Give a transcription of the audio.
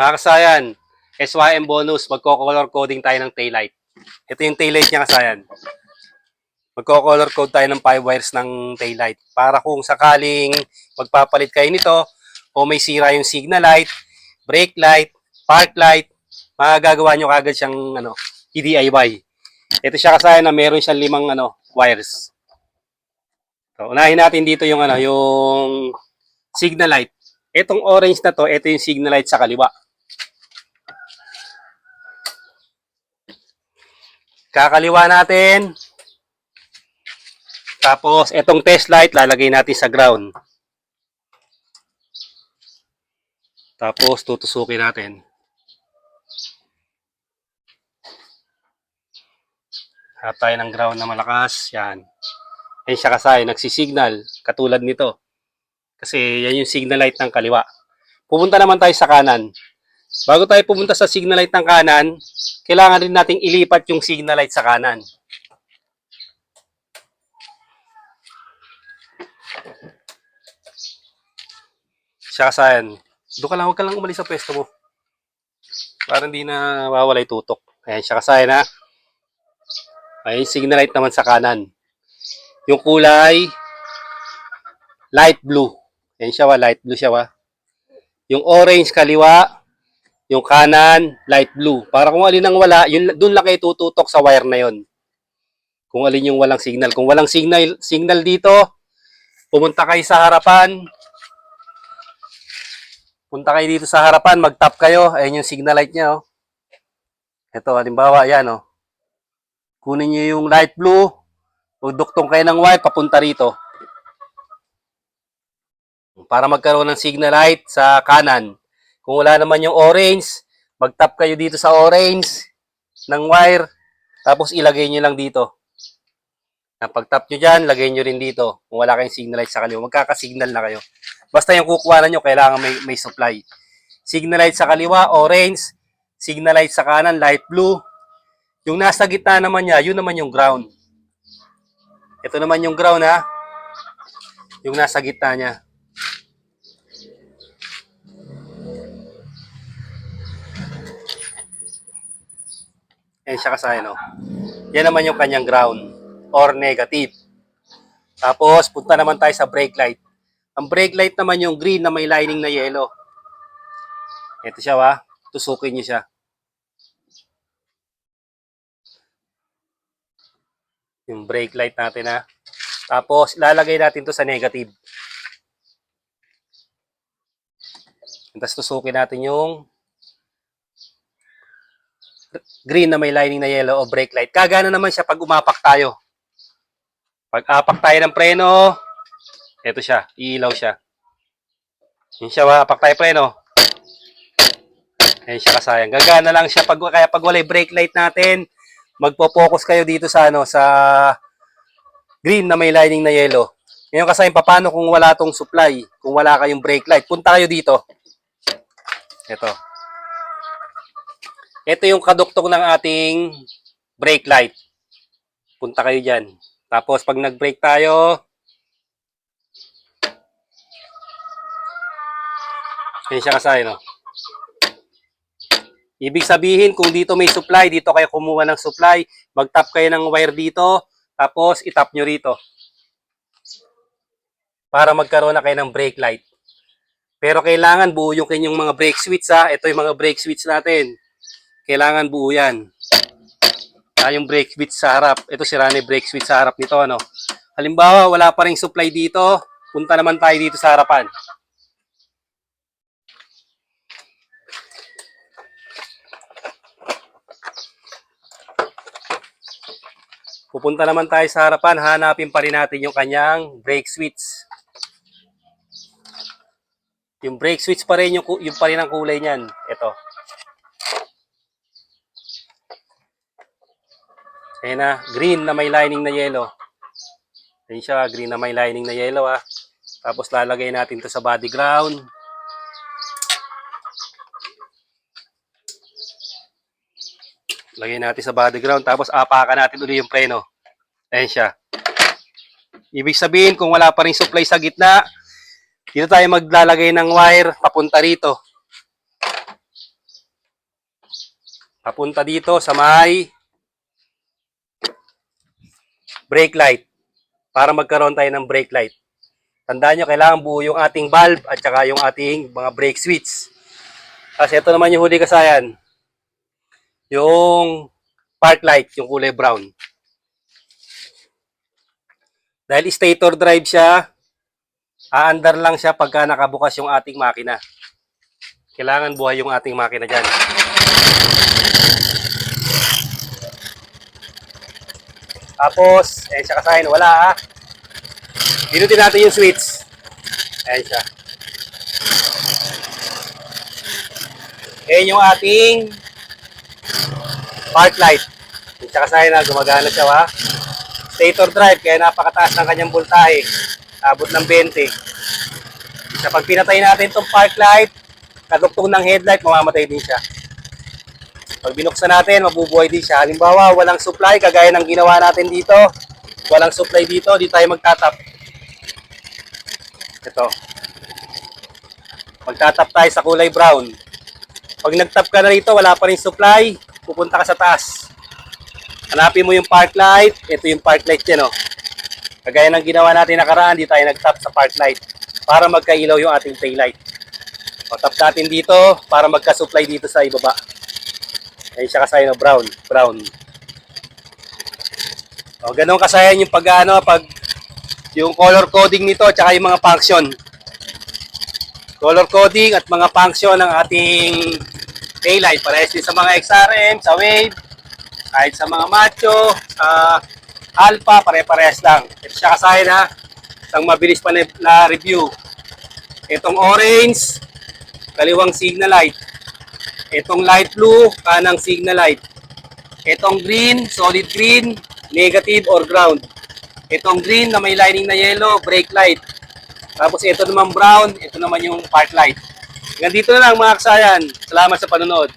Mga kasayan, SYM bonus, magko-color coding tayo ng taillight. Ito yung taillight niya kasayan. Magko-color code tayo ng 5 wires ng taillight. Para kung sakaling magpapalit kayo nito, o may sira yung signal light, brake light, park light, magagawa nyo kagad siyang DIY. Ito siya kasayan na meron siyang 5 wires. So, unahin natin dito yung yung signal light. Itong orange na to, ito yung signal light sa kaliwa. Kakaliwa natin. Tapos, itong test light, lalagay natin sa ground. Tapos, tutusukin natin. Hanap tayo ng ground na malakas. Yan. Yan siya kasay, nagsisignal. Katulad nito. Kasi yan yung signal light ng kaliwa. Pupunta naman tayo sa kanan. Bago tayo pumunta sa signal light ng kanan, kailangan rin nating ilipat yung signal light sa kanan. Siya kasayan. Doon ka lang, huwag ka lang umalis sa pwesto mo. Para hindi na mawala yung tutok. Ayan siya kasayan ha. Ayan yung signal light naman sa kanan. Yung kulay, light blue. Ayan siya light blue siya Yung orange kaliwa, yung kanan, light blue. Para kung alin ang wala, yun, dun lang kayo tututok sa wire na yon. Kung alin yung walang signal. Kung walang signal dito, pumunta kayo sa harapan. Punta kayo dito sa harapan, mag-tap kayo. Ayan yung signal light niya. Ito, halimbawa, ayan. Kunin niyo yung light blue. Duktong kayo ng wire, papunta rito. Para magkaroon ng signal light sa kanan. Kung wala naman yung orange, mag-tap kayo dito sa orange ng wire, tapos ilagay nyo lang dito. Pag-tap nyo dyan, lagay nyo rin dito. Kung wala kayong signal light sa kaliwa, magkakasignal na kayo. Basta yung kukuha nyo, kailangan may supply. Signal light sa kaliwa, orange. Signal light sa kanan, light blue. Yung nasa gitna naman niya, yun naman yung ground. Ito naman yung ground ha. Yung nasa gitna niya. Ayan siya kasayan, Yan naman yung kanyang ground or negative. Tapos, punta naman tayo sa brake light. Ang brake light naman yung green na may lining na yellow. Ito siya, tusukin niyo siya. Yung brake light natin, Tapos, ilalagay natin to sa negative. Tapos, tusukin natin yung green na may lining na yellow o brake light. Kagana naman siya pag umapak tayo. Pag apak tayo ng preno, ito siya, iilaw siya. Yun siya, apak tayo preno. Ayan siya kasayang. Gagana lang siya kaya pag wala brake light natin, magpo-focus kayo dito sa sa green na may lining na yellow. Ngayon kasayang, paano kung wala tong supply, kung wala kayong brake light, punta kayo dito. Ito. Ito yung kaduktong ng ating brake light. Punta kayo dyan. Tapos pag nag-brake tayo, yan siya kasay, Ibig sabihin, kung dito may supply, dito kayo kumuha ng supply, mag-tap kayo ng wire dito, tapos itap nyo rito. Para magkaroon na kayo ng brake light. Pero kailangan buo yung kanyang mga brake switch, Ito yung mga brake switch natin. Kailangan buo yan. Yung brake switch sa harap. Ito si Rane brake switch sa harap nito. Halimbawa, wala pa ring supply dito. Punta naman tayo dito sa harapan. Pupunta naman tayo sa harapan. Hanapin pa rin natin yung kanyang brake switch. Yung brake switch pa rin, yung pa rin ang kulay niyan. Ito. Ayan green na may lining na yellow. Ayan siya, green na may lining na yellow Tapos lalagay natin to sa body ground. Lagay natin sa body ground, tapos apakan natin ulit yung preno. Ayan siya. Ibig sabihin, kung wala pa rin supply sa gitna, dito tayo maglalagay ng wire papunta rito. papunta dito sa may brake light para magkaroon tayo ng brake light. Tandaan nyo, kailangan buo yung ating valve at saka yung ating mga brake switch. Kasi ito naman yung huli kasayan. Yung park light, yung kulay brown. Dahil stator drive siya, aandar lang siya pagka nakabukas yung ating makina. Kailangan buhay yung ating makina dyan. Tapos, siya kasahin, wala ha. Pinutin natin yung switch. Ayan siya. Ayan yung ating park light. Siya kasahin na, gumagana siya ha. Stator drive, kaya napakataas ng kanyang voltahe. Abot ng 20. Sa pag pinatay natin itong park light, kadugtong ng headlight, mamamatay din siya. Pag binuksan natin, mabubuhay din siya. Halimbawa, walang supply, kagaya ng ginawa natin dito. Walang supply dito, di tayo magtatap. Ito. Magtatap tayo sa kulay brown. Pag nagtap ka na rito, wala pa rin supply, pupunta ka sa taas. Hanapin mo yung park light. Ito yung park light yan, oh. Kagaya ng ginawa natin nakaraan, di tayo nagtap sa park light para magkailaw yung ating tail light. O, tap natin dito para magka-supply dito sa ibaba. Ayun siya kasayan, brown. O, ganun kasayan yung pag yung color coding nito at saka yung mga function. Color coding at mga function ng ating tail light. Parehas din sa mga XRM, sa Wave, kahit sa mga Macho, sa Alpha, pare-parehas lang. Ito siya kasayan ha. Isang mabilis pa na review. Itong orange, kaliwang signal light. Itong light blue, kanang signal light. Itong green, solid green, negative or ground. Itong green na may lining na yellow, brake light. Tapos ito naman brown, ito naman yung park light. Hanggang dito na lang mga kasayan. Salamat sa panonood.